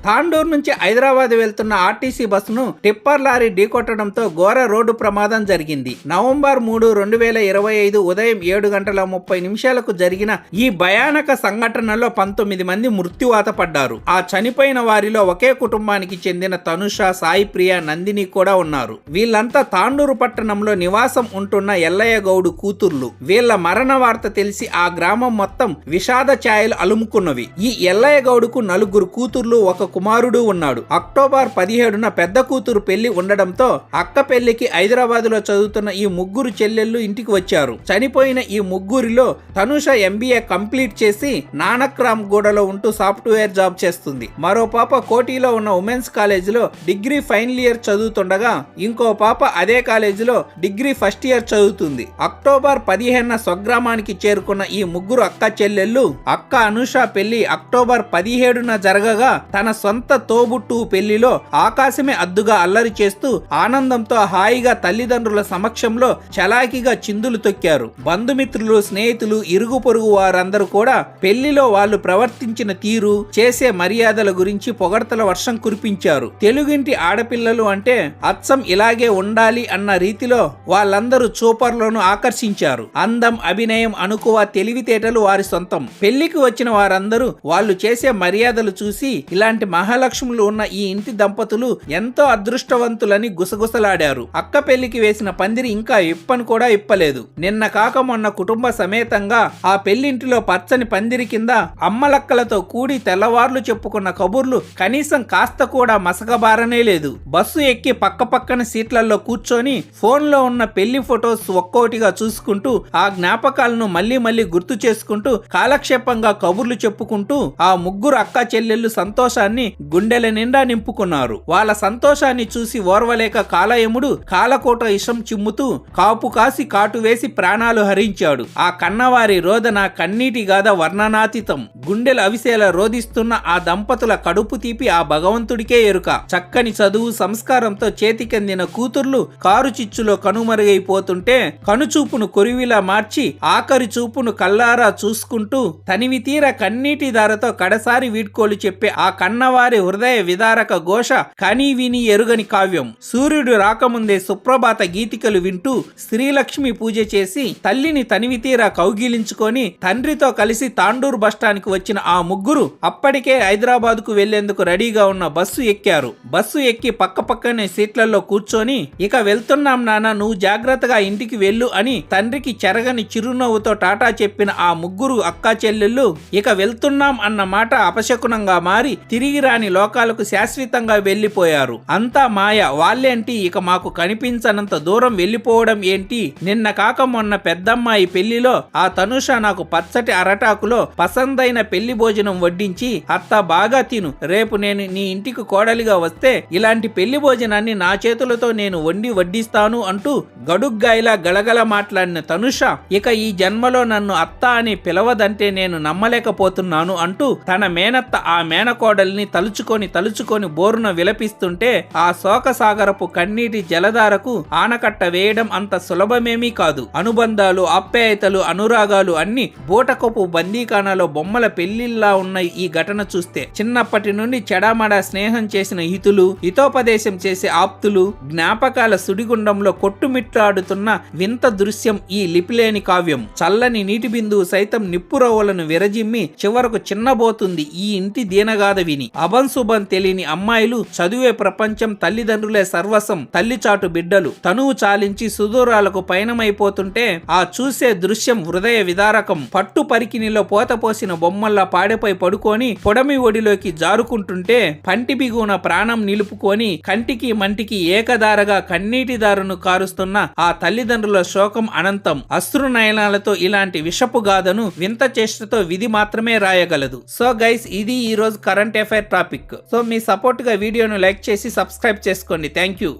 తాండూరు నుంచి హైదరాబాద్ వెళ్తున్న ఆర్టీసీ బస్సును టిప్పర్ లారీ ఢీకొట్టడంతో ఘోర రోడ్డు ప్రమాదం జరిగింది. నవంబర్ 3, 2025 ఉదయం 7:30 జరిగిన ఈ భయానక సంఘటనలో 19 మంది మృత్యువాత పడ్డారు. ఆ చనిపోయిన వారిలో ఒకే కుటుంబానికి చెందిన తనుష, సాయి ప్రియ, నందిని కూడా ఉన్నారు. వీళ్ళంతా తాండూరు పట్టణంలో నివాసం ఉంటున్న ఎల్లయ్య గౌడు కూతుర్లు. వీళ్ళ మరణ వార్త తెలిసి ఆ గ్రామం మొత్తం విషాద ఛాయలు అలుముకున్నవి. ఈ ఎల్లయ్య గౌడుకు 4 కూతుర్లు, 1 కుమారుడు ఉన్నాడు. అక్టోబర్ 17న పెద్ద కూతురు పెళ్లి ఉండడంతో అక్క పెళ్లికి హైదరాబాద్ లో చదువుతున్న ఈ 3 చెల్లెళ్ళు ఇంటికి వచ్చారు. చనిపోయిన ఈ 3లో తనుష MBA కంప్లీట్ చేసి నానక్రామ్ గూడలో ఉంటూ సాఫ్ట్వేర్ జాబ్ చేస్తుంది. మరో పాప కోటిలో ఉన్న ఉమెన్స్ కాలేజీలో డిగ్రీ ఫైనల్ ఇయర్ చదువుతుండగా ఇంకో పాప అదే కాలేజీలో డిగ్రీ ఫస్ట్ ఇయర్ చదువుతుంది. అక్టోబర్ 15న స్వగ్రామానికి చేరుకున్న ఈ 3 అక్క చెల్లెళ్ళు అక్క అనుష పెళ్లి అక్టోబర్ 17న జరగగా తన సొంత తోబుట్టు పెళ్లిలో ఆకాశమే అద్దుగా అల్లరి చేస్తూ ఆనందంతో హాయిగా తల్లిదండ్రుల సమక్షంలో చలాకీగా చిందులు తొక్కారు. బంధుమిత్రులు, స్నేహితులు, ఇరుగు పొరుగు వారందరూ కూడా పెళ్లిలో వాళ్ళు ప్రవర్తించిన తీరు, చేసే మర్యాదల గురించి పొగడ్తల వర్షం కురిపించారు. తెలుగింటి ఆడపిల్లలు అంటే అచ్చం ఇలాగే ఉండాలి అన్న రీతిలో వాళ్ళందరూ చూపర్లను ఆకర్షించారు. అందం, అభినయం, అణుకువ, తెలివితేటలు వారి సొంతం. పెళ్లికి వచ్చిన వారందరూ వాళ్ళు చేసే మర్యాదలు చూసి ఇలాంటి మహాలక్ష్ములు ఉన్న ఈ ఇంటి దంపతులు ఎంతో అదృష్టవంతులని గుసగుసలాడారు. అక్క పెళ్లికి వేసిన పందిరి ఇంకా ఇప్పని కూడా ఇప్పలేదు. నిన్న కాక మొన్న కుటుంబ సమేతంగా ఆ పెళ్లింటిలో పచ్చని పందిరి కింద అమ్మలక్కలతో కూడి తెల్లవార్లు చెప్పుకున్న కబుర్లు కనీసం కాస్త కూడా మసకబారనే లేదు. బస్సు ఎక్కి పక్కపక్కన సీట్లలో కూర్చొని ఫోన్లో ఉన్న పెళ్లి ఫొటోస్ ఒక్కోటిగా చూసుకుంటూ ఆ జ్ఞాపకాలను మళ్లీ మళ్లీ గుర్తు చేసుకుంటూ కాలక్షేపంగా కబుర్లు చెప్పుకుంటూ ఆ 3 అక్క చెల్లెళ్ళు సంతోషాన్ని గుండెల నిండా నింపుకున్నారు. వాళ్ళ సంతోషాన్ని చూసి ఓర్వలేక కాలయముడు కాలకోట ఇషం చిమ్ముతూ కాపు కాసి కాటు వేసి ప్రాణాలు హరించాడు. ఆ కన్నవారి రోదన కన్నీటి గాథ వర్ణనాతీతం. గుండెలు అవిసేల రోధిస్తున్న ఆ దంపతుల కడుపు తీపి ఆ భగవంతుడికే ఎరుక. చక్కని చదువు, సంస్కారంతో చేతికందిన కూతుర్లు కారు చిచ్చులో కనుమరుగైపోతుంటే కనుచూపును కొరివిలా మార్చి ఆఖరి చూపును కల్లారా చూసుకుంటూ తనివి తీర కన్నీటి దారతో కడసారి వీడ్కోలు చెప్పే ఆ కన్నవారి హృదయ విదారక ఘోష కనీ విని ఎరుగని కావ్యం. సూర్యుడు రాకముందే సుప్రభాత గీతికలు వింటూ శ్రీలక్ష్మి పూజ చేసి తల్లిని తనివి తీరా కౌగిలించుకొని తండ్రితో కలిసి తాండూరు బస్టాండ్కి వచ్చిన ఆ 3 అప్పటికే హైదరాబాద్ కు వెళ్లేందుకు రెడీగా ఉన్న బస్సు ఎక్కారు. బస్సు ఎక్కి పక్కపక్కనే సీట్లలో కూర్చొని ఇక వెళ్తున్నాం నాన్న, నువ్వు జాగ్రత్తగా ఇంటికి వెళ్ళు అని తండ్రికి చెరగని చిరునవ్వుతో టాటా చెప్పిన ఆ 3 అక్కా చెల్లెళ్ళు ఇక వెళ్తున్నాం అన్న మాట అపశకునంగా మారి తిరిగి రాని లోకాలకు శాశ్వతంగా వెళ్లిపోయారు. అంతా మాయ, వాళ్ళేంటి ఇక మాకు కనిపించనంత దూరం వెళ్లిపోవడం ఏంటి? నిన్న కాక మొన్న పెద్దమ్మాయి పెళ్లిలో ఆ తనుష నాకు పచ్చటి అరటాకులో పసందైన పెళ్లి భోజనం వడ్డించి అత్త బాగా తిను, రేపు నేను నీ ఇంటికి కోడలిగా వస్తే ఇలాంటి పెళ్లి భోజనాన్ని నా చేతులతో నేను వండి వడ్డిస్తాను అంటూ గడుగ్గాయిలా గలగల మాట్లాడిన తనుష ఇక ఈ జన్మలో నన్ను అత్త అని పిలవదంటే నేను నమ్మలేకపోతున్నాను అంటూ తన మేనత్త ఆ మేనకోడల్ని తలుచుకొని బోరున విలపిస్తుంటే ఆ శోకసాగరపు కన్నీటి జలధారకు ఆనకట్ట వేయడం అంత సులభమేమీ కాదు. అనుబంధాలు, ఆప్యాయతలు, అనురాగాలు అన్ని బూటకపు బందీఖానాలో బొమ్మల పెళ్లిళ్లా ఉన్నాయి. ఈ ఘటన చూస్తే చిన్నప్పటి నుండి చెడామడా స్నేహం చేసిన హితులు, హితోపదేశం చేసే ఆప్తులు, జ్ఞాపకాల సుడిగుండంలో కొట్టుమిట్టాడుతున్న వింత దృశ్యం ఈ లిపిలేని కావ్యం. చల్లని నీటి బిందువు సైతం నిప్పురవ్వలను విరజిమ్మి చివరకు చిన్నబోతుంది ఈ ఇంటి దీనగాథ విని. అభంశుభం తెలియని అమ్మాయిలు, చదువే ప్రపంచం, తల్లిదండ్రులే సర్వసం, తల్లిచాటు బిడ్డలు తనువు చాలించి సుదూరాలకు పయనమైపోతుంటే ఆ చూసే దృశ్యం హృదయ విదారకం. పట్టు పరికినిలో పోతపోసిన బొమ్మల్లా పాడెపై పడుకొని పొడమి ఒడిలోకి జారుకుంటుంటే పంటి బిగున ప్రాణం నిలుపుకొని కంటికి మంటికి ఏకదారగా కన్నీటి దారును కారుస్తున్న ఆ తల్లిదండ్రుల శోకం అనంతం. అశ్రునయనాలతో ఇలాంటి విషపు గాథను వింత చేష్టతో విధి మాత్రమే రాయగలదు. సో గైస్, ఇది ఈ రోజు కరెంట్ అఫైర్ టాపిక్. సో మీ సపోర్ట్ గా వీడియోను లైక్ చేసి సబ్స్క్రైబ్ చేసుకోండి. Thank you.